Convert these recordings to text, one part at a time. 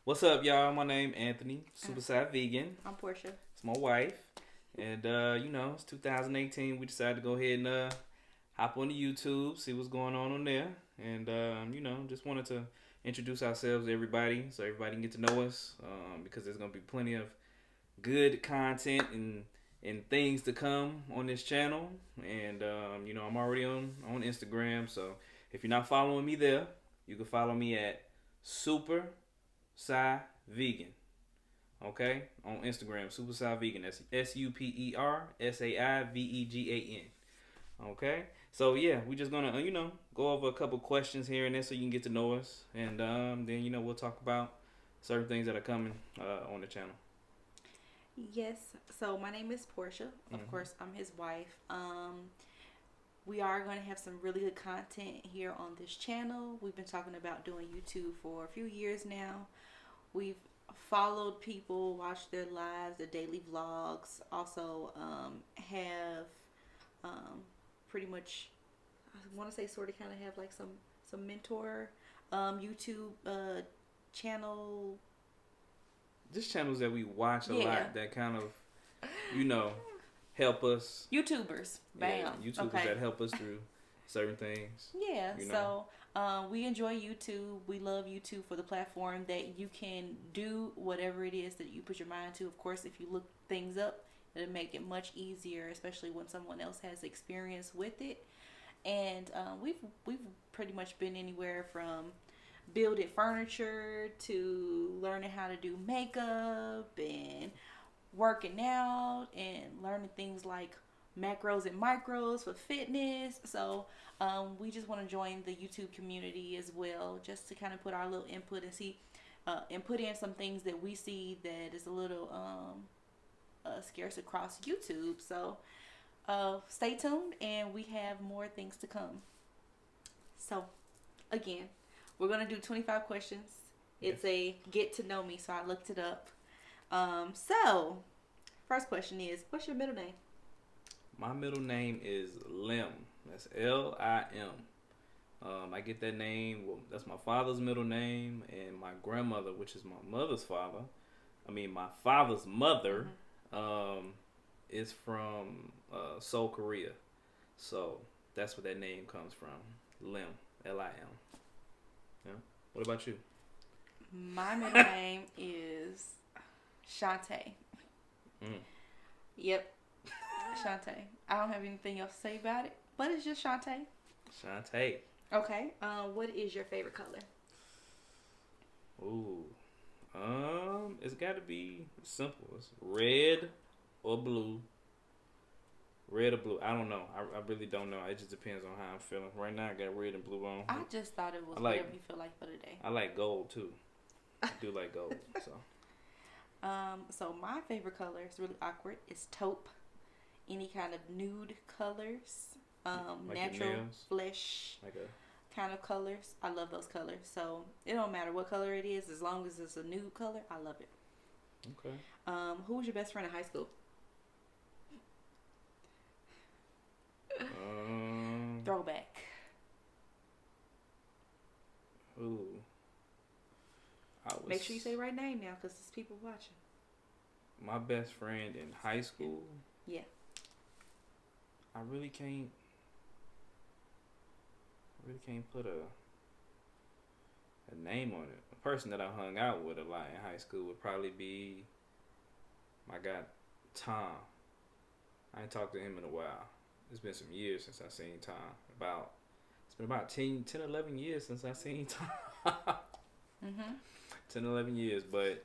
What's up, y'all? My name Anthony, SuperSaiVegan. I'm Portia. It's my wife. And, it's 2018. We decided to go ahead and hop on the YouTube, see what's going on there. And, just wanted to introduce ourselves to everybody so everybody can get to know us because there's going to be plenty of good content and things to come on this channel. And, I'm already on Instagram. So if you're not following me there, you can follow me at SuperSaiVegan. Okay? On Instagram, SuperSaiVegan. That's SuperSaiVegan. Okay? So, yeah, we're just going to, go over a couple questions here and there so you can get to know us. And then, we'll talk about certain things that are coming on the channel. Yes. So my name is Portia. Of course, I'm his wife. We are going to have some really good content here on this channel. We've been talking about doing YouTube for a few years now. We've followed people, watched their lives, their daily vlogs. Also have pretty much, I want to say sort of kind of have like some mentor YouTube channel. Just channels that we watch a lot that kind of, help us. YouTubers. Bam. Yeah, YouTubers that help us through certain things. Yeah, so we enjoy YouTube. We love YouTube for the platform that you can do whatever it is that you put your mind to. Of course, if you look things up, it'll make it much easier, especially when someone else has experience with it. And we've pretty much been anywhere from building furniture to learning how to do makeup and working out and learning things like macros and micros for fitness. So we just want to join the YouTube community as well, just to kind of put our little input and see and put in some things that we see that is a little scarce across YouTube. So stay tuned, and we have more things to come. So again, we're going to do 25 questions. It's a get to know me, so I looked it up. So, first question is, what's your middle name? My middle name is Lim. That's Lim. I get that name. Well, that's my father's middle name, and my grandmother, which is my father's mother, is from Seoul, Korea. So that's where that name comes from. Lim. Lim. Yeah. What about you? My middle name is Shantae. Yep. Shantae. I don't have anything else to say about it, but it's just Shantae. Shantae. Okay. What is your favorite color? Ooh. It's got to be simple. It's red or blue. Red or blue. I don't know. I really don't know. It just depends on how I'm feeling. Right now, I got red and blue on. I just thought it was whatever you feel like for the day. I like gold, too. I do like gold, so. So my favorite color is really awkward. It's taupe. Any kind of nude colors, like natural flesh kind of colors. I love those colors. So it don't matter what color it is, as long as it's a nude color, I love it. Okay. Who was your best friend in high school? Throwback. Ooh. Make sure you say the right name now, because there's people watching. My best friend in high school? Yeah. I really can't put a name on it. A person that I hung out with a lot in high school would probably be my guy Tom. I ain't talked to him in a while. It's been some years since I seen Tom. It's been about 10, 11 years since I seen Tom. 10, 11 years, but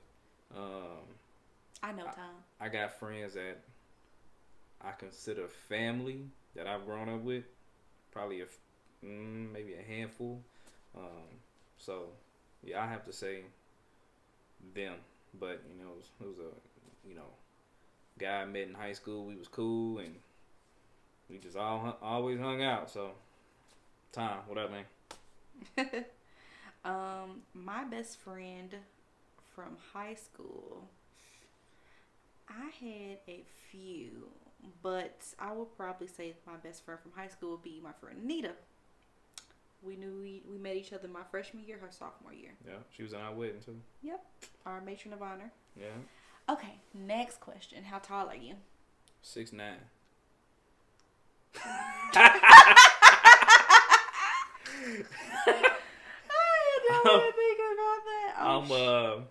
I know Tom. I got friends that I consider family that I've grown up with. Probably maybe a handful. So yeah, I have to say them. But it was a guy I met in high school. We was cool and we just always hung out. So Tom, what up, man? My best friend from high school, I had a few, but I would probably say my best friend from high school would be my friend Nita. We knew we met each other my freshman year, her sophomore year. Yeah, she was in our wedding too. Yep, our matron of honor. Yeah. Okay, next question. How tall are you? 6'9". I didn't even think about that. Oh,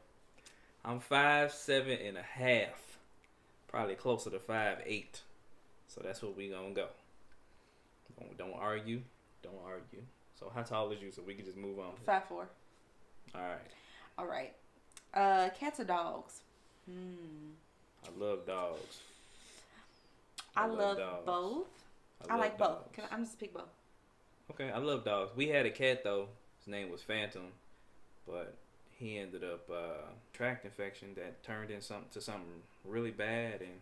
I'm 5'7.5", probably closer to 5'8". So that's what we gonna go. Don't argue. So how tall is you? So we can just move on. 5'4". All right. Cats or dogs? I love dogs. I love dogs. both. I love like dogs. both. I'm just pick both. Okay, I love dogs. We had a cat though. His name was Phantom, but he ended up tract infection that turned into something really bad, and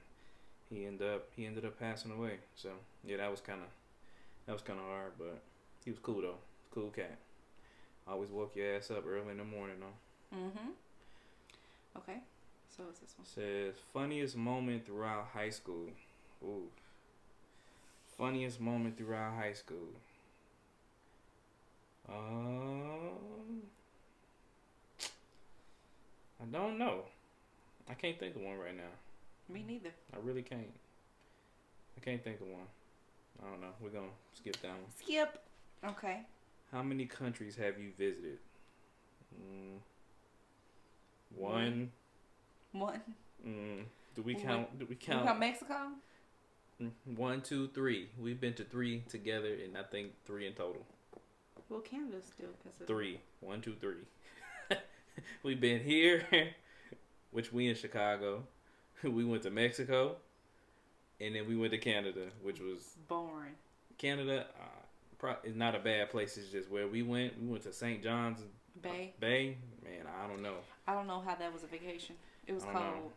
he ended up passing away. So yeah, that was kind of hard, but he was cool though. Cool cat. Always woke your ass up early in the morning though. Okay. So what's this one? Says funniest moment throughout high school. Ooh. Funniest moment throughout high school. I don't know. I can't think of one right now. Me neither. I really can't. I can't think of one. I don't know. We're gonna skip that one. Skip. Okay. How many countries have you visited? One. One. Do we count? We count Mexico? 1, 2, 3. We've been to 3 together, and I think 3 in total. Well, Canada's still considered. 3. 1, 2, 3. We've been here, which we in Chicago. We went to Mexico, and then we went to Canada, which was boring. Canada is not a bad place. It's just where we went. We went to St. John's Bay. Man, I don't know. I don't know how that was a vacation. It was cold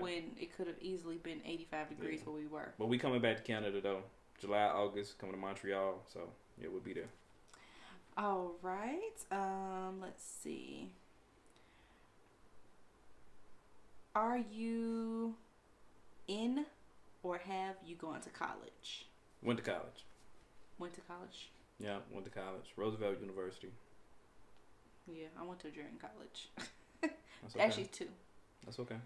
when it could have easily been 85 degrees where we were. But we coming back to Canada though. July, August, coming to Montreal. So yeah, we'll be there. All right. Let's see. Are you in or have you gone to college? Went to college. Went to college? Yeah, went to college. Roosevelt University. Yeah, I went to a junior college. That's okay. Actually, 2. That's okay.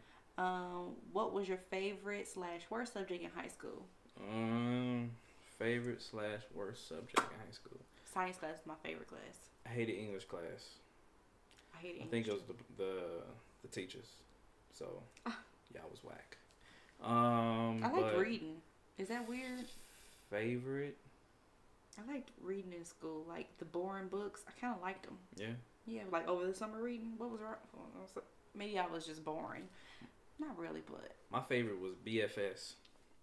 What was your favorite / worst subject in high school? Favorite / worst subject in high school? Science class is my favorite class. I hated English class. I think it was the teachers. So yeah, I was whack. I like reading. Is that weird? Favorite? I liked reading in school, like the boring books. I kind of liked them. Yeah. Yeah, like over the summer reading. What was wrong? Maybe I was just boring. Not really, but my favorite was BFS.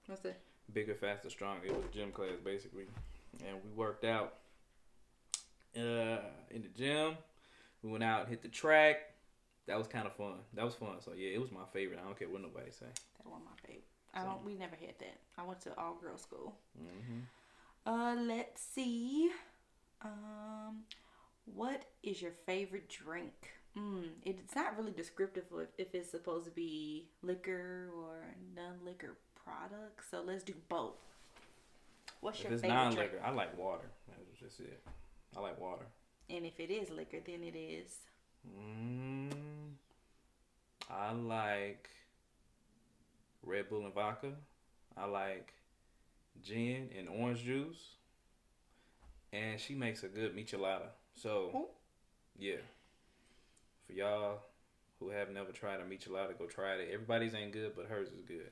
What's that? Bigger, faster, stronger. It was a gym class basically, and we worked out in the gym. We went out and hit the track. That was kind of fun. So yeah, it was my favorite. I don't care what nobody say. That was my favorite. We never had that. I went to all girls school. Let's see. What is your favorite drink? It's not really descriptive if it's supposed to be liquor or non-liquor product. So let's do both. What's your favorite drink? If it's non-liquor, I like water. That's just it. I like water. And if it is liquor, then it is? I like Red Bull and vodka. I like gin and orange juice. And she makes a good michelada. So, yeah. For y'all who have never tried a michelada, go try it. Everybody's ain't good, but hers is good.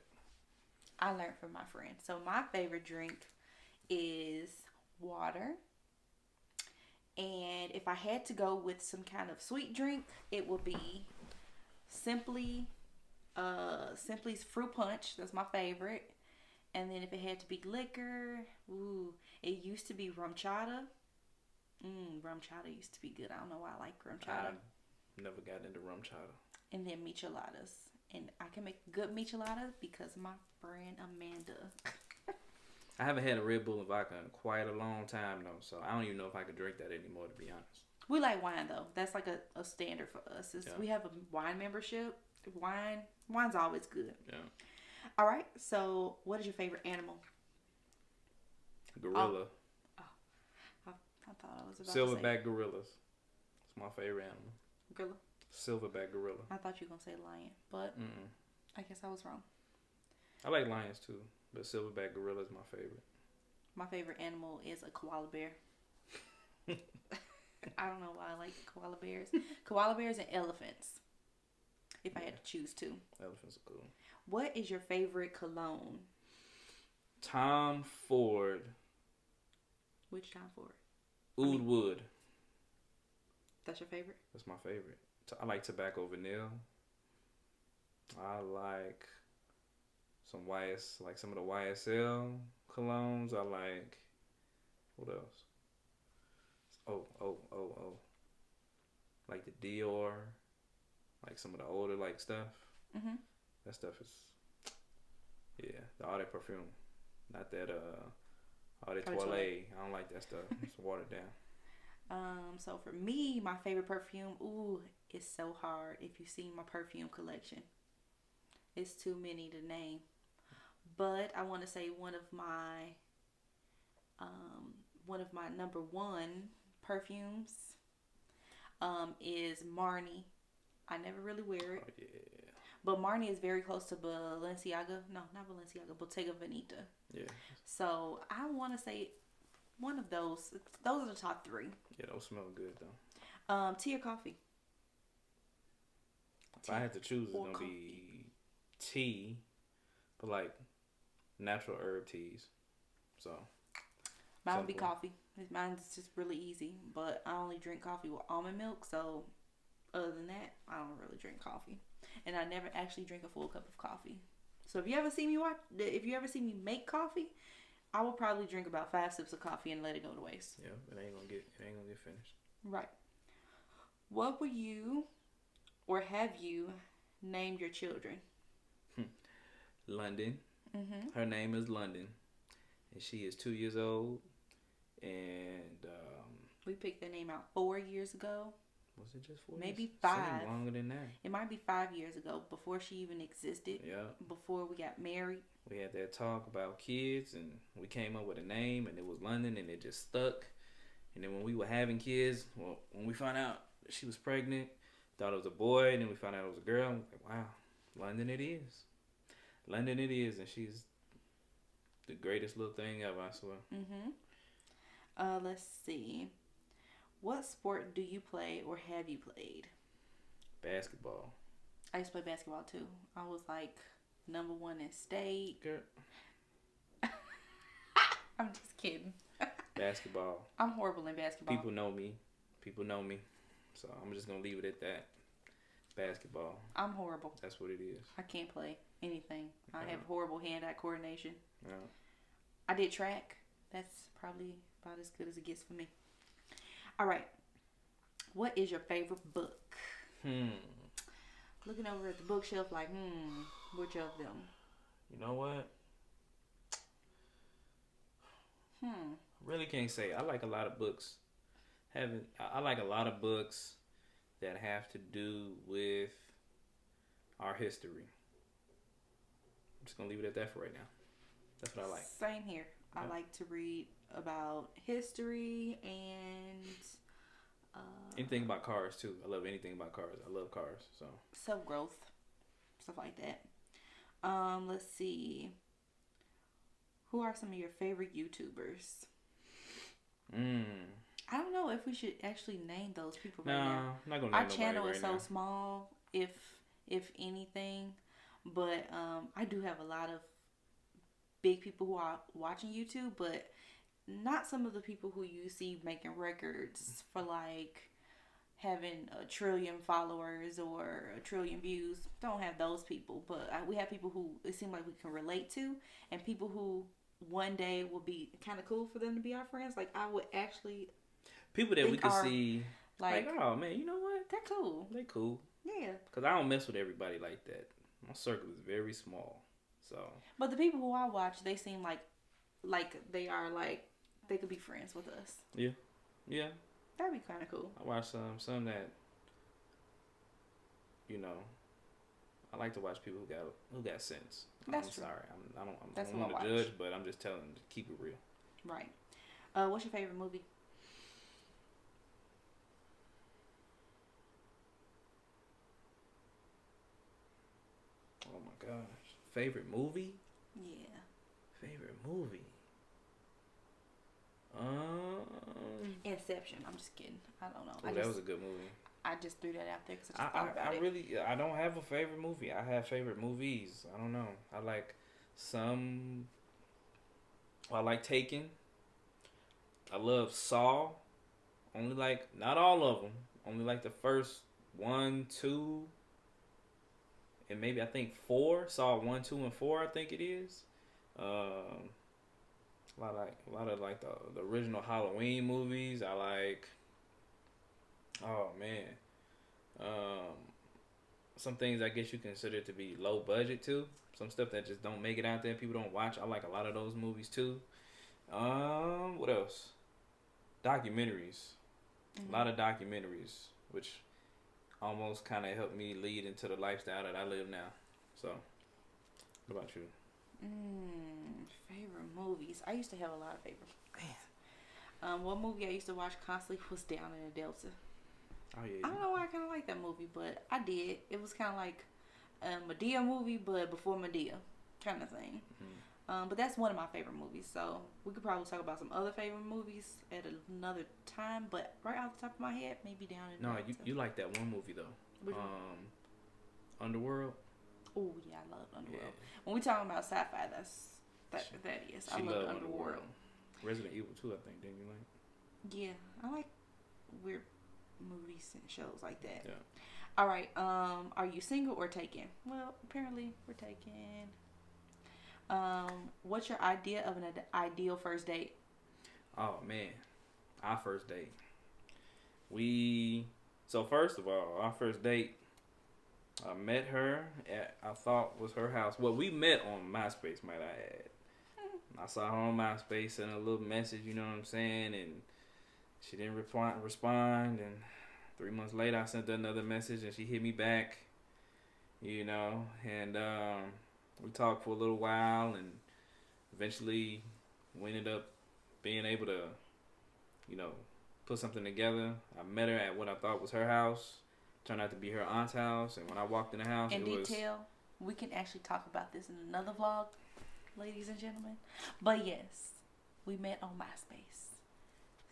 I learned from my friend. So my favorite drink is water. And if I had to go with some kind of sweet drink, it would be Simply's fruit punch. That's my favorite. And then if it had to be liquor, it used to be rum chata. Rum chata used to be good. I don't know why I like rum chata. I never got into rum chata. And then micheladas. And I can make good micheladas because my friend Amanda. I haven't had a Red Bull and vodka in quite a long time though, so I don't even know if I could drink that anymore, to be honest. We like wine though. That's like a standard for us. We have a wine membership. Wine's always good. Yeah. All right. So, what is your favorite animal? Gorilla. I I thought I was about to say Silverback gorillas. It's my favorite animal. gorilla. Silverback gorilla. I thought you were gonna say lion, but Mm-mm. I guess I was wrong. I like lions too, but silverback gorilla is my favorite. My favorite animal is a koala bear. I don't know why I like koala bears. Koala bears and elephants. If I had to choose two. Elephants are cool. What is your favorite cologne? Tom Ford. Which Tom Ford? Oud Wood. That's your favorite? That's my favorite. I like tobacco vanilla. I like some like some of the YSL colognes. I like, what else? Oh. Like the Dior. Like some of the older like stuff. Mm-hmm. That stuff is, yeah, the eau de perfume. Not that eau de toilette. I don't like that stuff. It's watered down. So for me, my favorite perfume, it's so hard if you see my perfume collection. It's too many to name. But I want to say one of my number one perfumes is Marni. I never really wear it. Oh, yeah. But Marni is very close to Balenciaga. No, not Balenciaga. Bottega Veneta. Yeah. So I want to say one of those. Those are the top three. Yeah, those smell good though. Tea or coffee? If I had to choose, it's gonna be tea, but like natural herb teas. So mine would be coffee. Mine's just really easy. But I only drink coffee with almond milk. So other than that, I don't really drink coffee. And I never actually drink a full cup of coffee. So if you ever see me make coffee, I will probably drink about 5 sips of coffee and let it go to waste. Yeah, it ain't gonna get finished. Right. What would you or have you named your children? London. Mm-hmm. Her name is London, and she is 2 years old. And we picked the name out 4 years ago. Was it just 4 Maybe years? 5. Seemed longer than that. It might be 5 years ago, before she even existed. Yeah. Before we got married. We had that talk about kids, and we came up with a name, and it was London, and it just stuck. And then when we were having kids, well, when we found out she was pregnant, thought it was a boy, and then we found out it was a girl. I was like, wow, London it is. London it is, and she's the greatest little thing ever, I swear. Mm-hmm. Let's see. What sport do you play or have you played? Basketball. I used to play basketball too. I was like number 1 in state. Girl. I'm just kidding. Basketball. I'm horrible in basketball. People know me. So I'm just going to leave it at that. Basketball. I'm horrible. That's what it is. I can't play anything. I have horrible hand-eye coordination. Yeah. I did track. That's probably about as good as it gets for me. All right. What is your favorite book? Looking over at the bookshelf like, which of them? You know what? Really can't say. I like a lot of books. I like a lot of books that have to do with our history. I'm just gonna leave it at that for right now. That's what I like. Same here. I like to read about history and anything about cars too. I love anything about cars. I love cars. So self-growth, stuff like that. Let's see. Who are some of your favorite YouTubers? I don't know if we should actually name those people right now. I'm not gonna name Our nobody channel right is now. so small, if anything. But I do have a lot of big people who are watching YouTube, but not some of the people who you see making records for like having 1 trillion followers or 1 trillion views. Don't have those people, but we have people who it seems like we can relate to, and people who one day will be kind of cool for them to be our friends. Like I would actually people that we could see like, oh man, you know what? They're cool. They cool. Yeah. Because I don't mess with everybody like that. My circle is very small. So. But the people who I watch, they seem like they are like they could be friends with us. Yeah. Yeah. That'd be kind of cool. I watch some that, you know, I like to watch people who got sense. That's I'm true. sorry. I don't what want I to watch. judge, but I'm just telling them to keep it real. Right. What's your favorite movie? gosh. Favorite movie? Yeah. Favorite movie? Inception. I'm just kidding. I don't know. That was a good movie. I just threw that out there because I just thought about it. I don't have a favorite movie. I have favorite movies. I don't know. I like some. I like Taken. I love Saw. Only like, not all of them. Only like the first 1, 2, and maybe I think 4. Saw 1, 2, and 4. I think it is. A lot of like the original Halloween movies. I like. Oh man. Some things I guess you consider to be low budget too. Some stuff that just don't make it out there. People don't watch. I like a lot of those movies too. What else? Documentaries. A lot of documentaries, which almost kind of helped me lead into the lifestyle that I live now. So, what about you? Favorite movies. I used to have a lot of favorite movies. One movie I used to watch constantly was Down in the Delta. Oh yeah. I don't know why I kind of like that movie, but I did. It was kind of like a Medea movie, but before Medea, kind of thing. But that's one of my favorite movies. So we could probably talk about some other favorite movies at another time. But right off the top of my head, maybe Down in the Delta. No, you like that one movie though. Which one? Underworld. Oh yeah, I love Underworld. Yeah. When we talking about sci-fi, that is. I love Underworld. Resident Evil 2, I think. Didn't you like? Yeah, I like weird movies and shows like that. Yeah. All right. Are you single or taken? Well, apparently we're taken. What's your idea of an ideal first date? Oh man, our first date. So first of all, our first date. I met her at, I thought was her house. Well, we met on MySpace, might I add. I saw her on MySpace, sent a little message, you know what I'm saying, and she didn't respond, and 3 months later I sent her another message, and she hit me back, you know, and we talked for a little while, and eventually we ended up being able to, you know, put something together. I met her at what I thought was her house. Turned out to be her aunt's house, and when I walked in the house, we can actually talk about this in another vlog, ladies and gentlemen. But yes, we met on MySpace.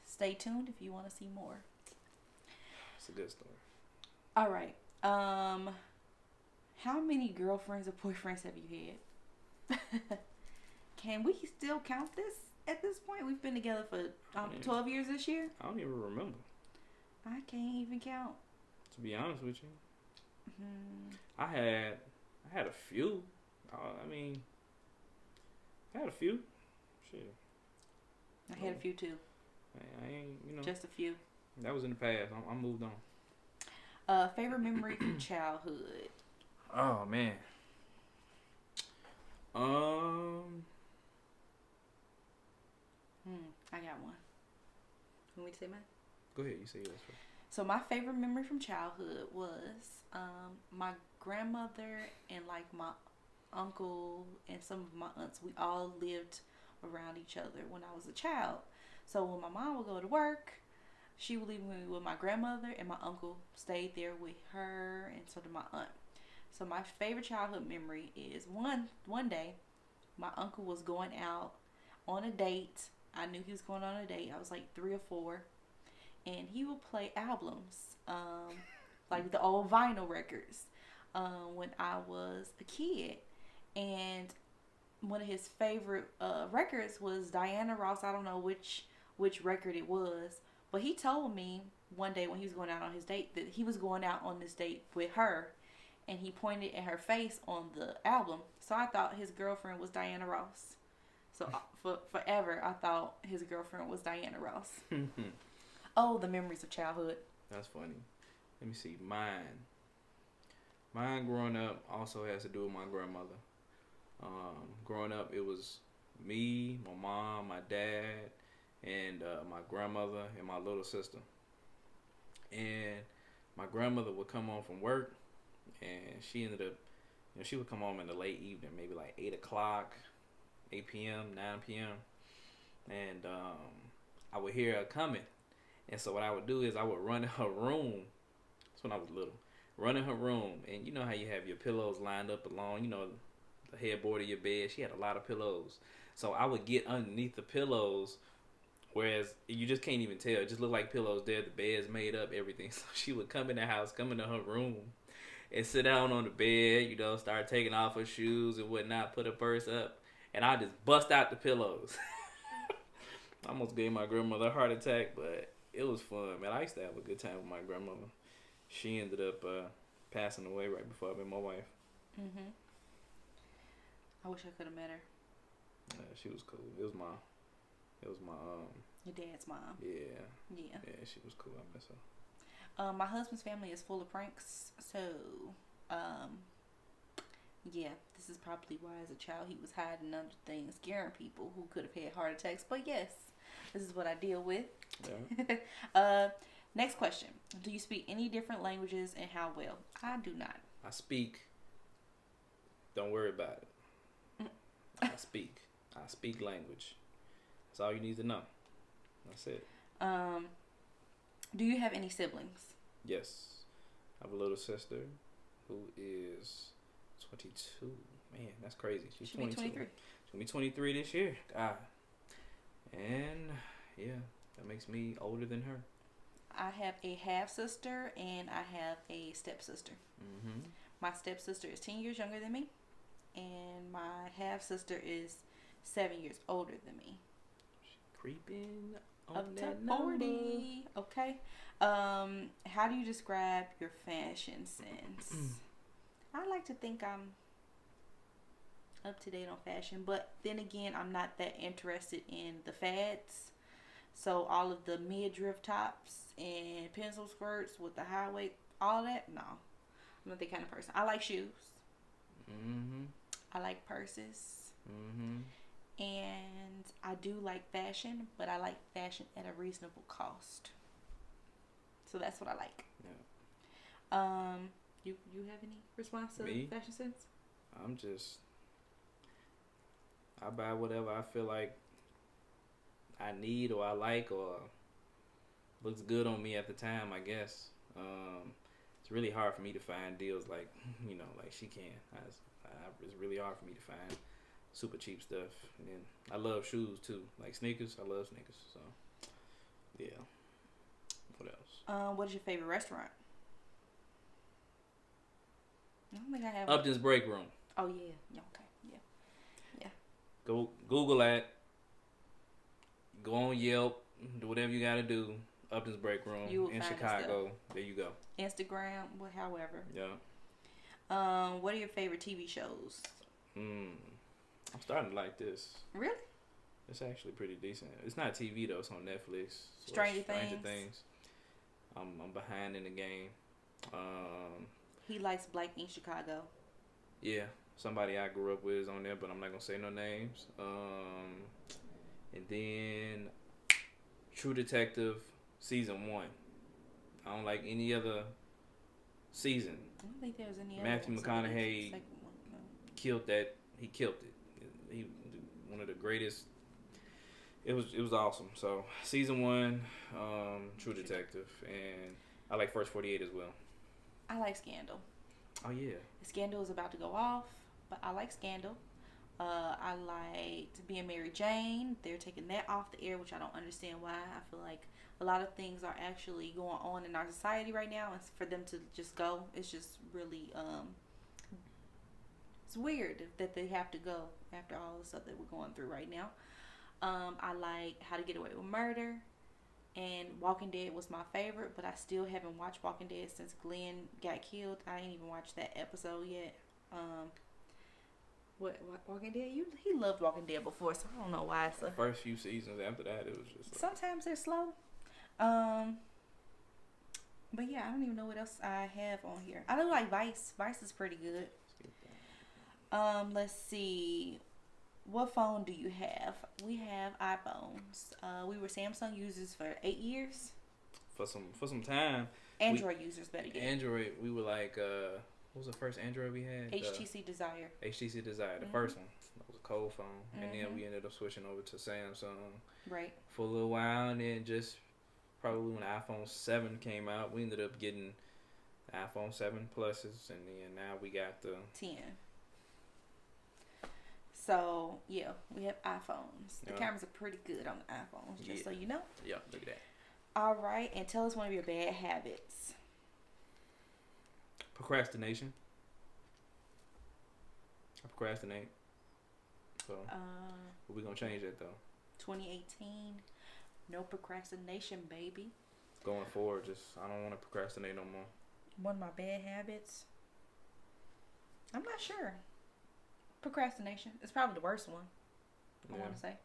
Stay tuned if you want to see more. It's a good story. All right. How many girlfriends or boyfriends have you had? Can we still count this at this point? We've been together for 12 years this year. I don't even remember. I can't even count. To be honest with you, I had a few. I had a few. Shit. I had a few too. I ain't, you know. Just a few. That was in the past. I moved on. Favorite memory from childhood. Oh man. I got one. You want me to say mine? Go ahead. You say yours first. So my favorite memory from childhood was my grandmother and like my uncle and some of my aunts. We all lived around each other when I was a child. So when my mom would go to work, she would leave me with my grandmother, and my uncle stayed there with her, and so did my aunt. So my favorite childhood memory is one day my uncle was going out on a date. I knew he was going on a date. I was like 3 or 4. And he would play albums, like the old vinyl records, when I was a kid. And one of his favorite records was Diana Ross. I don't know which record it was, but he told me one day when he was going out on his date that he was going out on this date with her, and he pointed at her face on the album. So I thought his girlfriend was Diana Ross. So for forever, I thought his girlfriend was Diana Ross. Oh, the memories of childhood. That's funny. Let me see. Mine growing up also has to do with my grandmother. Growing up, it was me, my mom, my dad, and my grandmother and my little sister. And my grandmother would come home from work, and she ended up, she would come home in the late evening, maybe like 8 o'clock, 8 p.m., 9 p.m. And I would hear her coming. And so what I would do is I would run in her room. That's when I was little. run in her room, and you know how you have your pillows lined up along, the headboard of your bed. She had a lot of pillows, so I would get underneath the pillows, whereas you just can't even tell. It just looked like pillows there. The bed's made up, everything. So she would come in the house, come into her room, and sit down on the bed. Start taking off her shoes and whatnot, put her purse up, and I just bust out the pillows. I almost gave my grandmother a heart attack, but it was fun, man. I used to have a good time with my grandmother. She ended up passing away right before I met my wife. Mhm. I wish I could have met her. Yeah, she was cool. It was my Your dad's mom. Yeah. Yeah. Yeah, she was cool. I miss her. My husband's family is full of pranks, so yeah, this is probably why as a child he was hiding under things, scaring people who could have had heart attacks. But yes, this is what I deal with. Yeah. Next question. Do you speak any different languages and how well? I do not. I speak. Don't worry about it. I speak language. That's all you need to know. That's it. Do you have any siblings? Yes. I have a little sister who is 22. Man, that's crazy. She's 22. 23. She'll be 23 this year. God. And yeah, that makes me older than her. I have a half sister and I have a stepsister. Mm-hmm. My stepsister is 10 years younger than me, and my half sister is 7 years older than me. Creeping on Up to that 40. Okay. How do you describe your fashion sense? I like to think I'm up to date on fashion, but then again, I'm not that interested in the fads. So all of the midriff tops and pencil skirts with the high waist, all that, no. I'm not that kind of person. I like shoes. Mm-hmm. I like purses. Mm-hmm. And I do like fashion, but I like fashion at a reasonable cost. So that's what I like. Yeah. You have any response to Me? fashion sense? I buy whatever I feel like I need or I like or looks good on me at the time, I guess. It's really hard for me to find deals like she can. It's really hard for me to find super cheap stuff. And then I love shoes too, like sneakers. I love sneakers. So yeah. What else? What is your favorite restaurant? I don't think I have. Upton's Break Room. Oh yeah. Yeah. Okay. Yeah. Go Google that. Go on Yelp. Do whatever you gotta do. Upton's Break Room in Chicago. There you go. Instagram, however. Yeah. What are your favorite TV shows? I'm starting to like this. Really? It's actually pretty decent. It's not TV though. It's on Netflix. Stranger Things. I'm behind in the game. He likes Black Ink Chicago. Yeah, somebody I grew up with is on there, but I'm not gonna say no names. And then True Detective season 1. I don't like any other season. I don't think there was any Matthew other McConaughey killed that. He killed it. He one of the greatest. It was awesome. So season 1, True Detective, and I like First 48 as well. I like Scandal. Oh yeah. Scandal is about to go off, but I like Scandal. I liked Being Mary Jane. They're taking that off the air, which I don't understand why. I feel like a lot of things are actually going on in our society right now, and for them to just go, it's just really it's weird that they have to go after all the stuff that we're going through right now. I like How to Get Away with Murder, and Walking Dead was my favorite, but I still haven't watched Walking Dead since Glenn got killed. I ain't even watched that episode yet. What Walking Dead? He loved Walking Dead before, so I don't know why. The first few seasons. After that, it was just like, sometimes they're slow. But yeah, I don't even know what else I have on here. I do like Vice. Vice is pretty good. Let's see. What phone do you have? We have iPhones. We were Samsung users for 8 years. For some time. Android users, better yet. Android, we were like, what was the first Android we had? HTC Desire. HTC Desire, the first one. That was a cold phone. And then we ended up switching over to Samsung. Right. For a little while, and then just probably when iPhone 7 came out, we ended up getting The iPhone 7 Pluses, and then now we got the 10. So, yeah, we have iPhones. The cameras are pretty good on the iPhones, just so you know. Yeah, look at that. All right, and tell us one of your bad habits. Procrastination. I procrastinate. So, we're going to change that, though. 2018, no procrastination, baby. Going forward, I don't want to procrastinate no more. One of my bad habits? I'm not sure. Procrastination. It's probably the worst one, I want to say.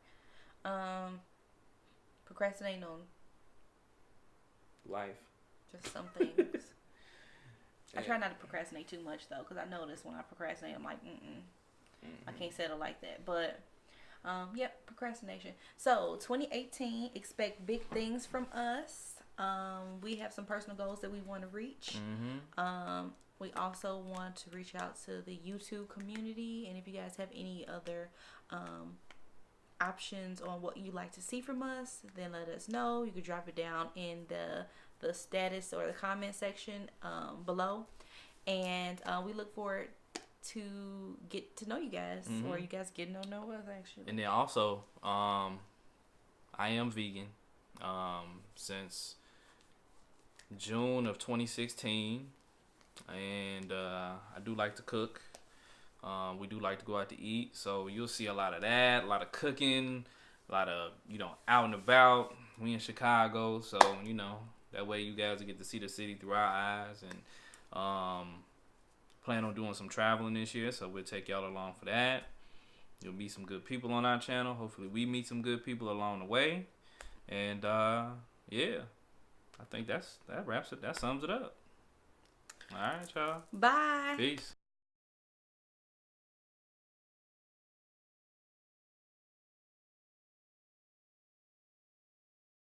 Procrastinating on life. Just some things. I try not to procrastinate too much, though, because I notice when I procrastinate, I'm like, I can't settle like that. But, procrastination. So, 2018, expect big things from us. We have some personal goals that we want to reach. We also want to reach out to the YouTube community. And if you guys have any other options on what you'd like to see from us, then let us know. You could drop it down in the status or the comment section below. And we look forward to get to know you guys, or you guys getting to know us, actually. And then also, I am vegan since June of 2016. And I do like to cook. We do like to go out to eat. So you'll see a lot of that, a lot of cooking, a lot of, out and about. We in Chicago, so, that way you guys will get to see the city through our eyes. And plan on doing some traveling this year, so we'll take y'all along for that. You'll meet some good people on our channel. Hopefully we meet some good people along the way. And, I think that wraps it. That sums it up. All right, y'all. Bye. Peace.